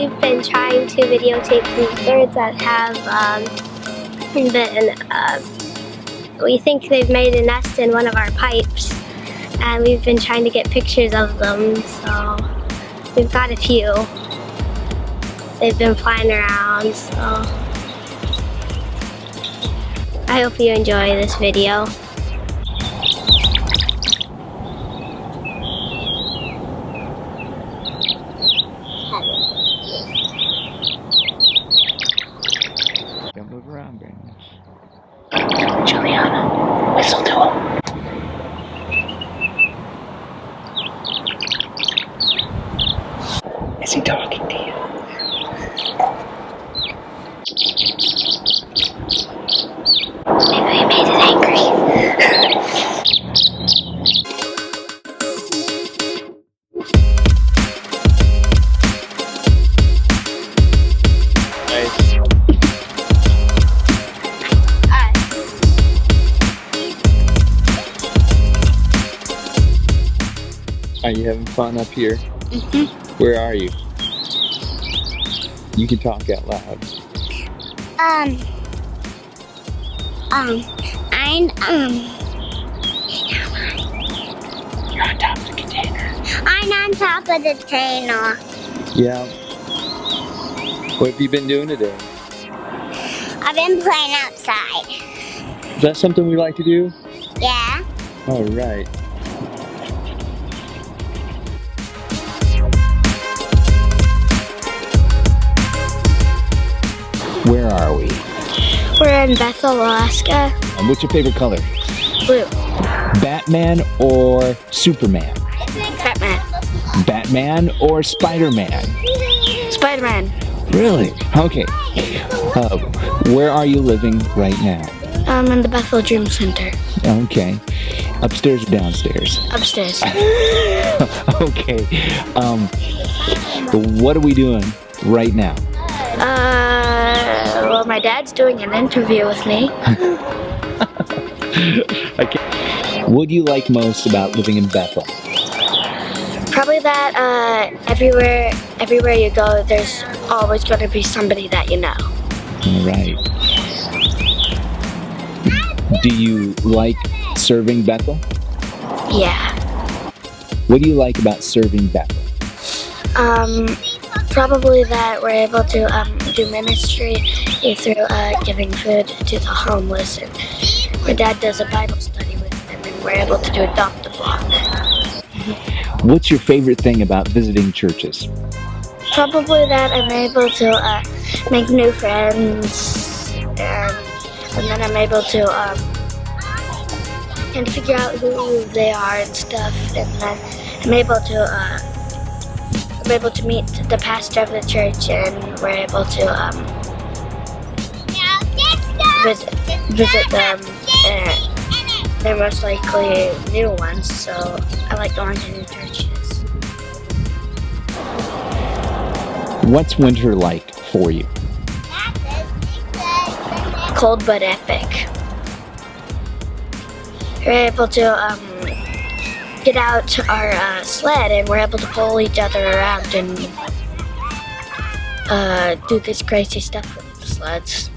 we've been trying to videotape these birds that have we think they've made a nest in one of our pipes, and we've been trying to get pictures of them, so we've got a few. They've been flying around, so I hope you enjoy this video. Don't move around, Brandon. Juliana, whistle to him. Is he talking to you? Maybe he made it angry. Are you having fun up here? Mm-hmm. Where are you? You can talk out loud. I'm You're on top of the container. I'm on top of the container. Yeah. What have you been doing today? I've been playing outside. Is that something we like to do? Yeah. All right. Where are we? We're in Bethel, Alaska. And what's your favorite color? Blue. Batman or Superman? Batman. Batman or Spider-Man? Spider-Man. Really? Okay. Where are you living right now? I'm in the Bethel Dream Center. Okay. Upstairs or downstairs? Upstairs. Okay. What are we doing right now? Well, my dad's doing an interview with me. Okay. What do you like most about living in Bethel? Probably that everywhere you go, there's always going to be somebody that you know. All right. Do you like serving Bethel? Yeah. What do you like about serving Bethel? Probably that we're able to do ministry through giving food to the homeless, and my dad does a Bible study with them, and we're able to do adopt a block. What's your favorite thing about visiting churches? Probably that I'm able to make new friends, and then I'm able to kind of figure out who they are and stuff, and then I'm able to meet the pastor of the church, and we're able to visit them, and they're most likely new ones, so I like going to new churches. What's winter like for you? Cold but epic. We're able to get out our sled, and we're able to pull each other around and do this crazy stuff with the sleds.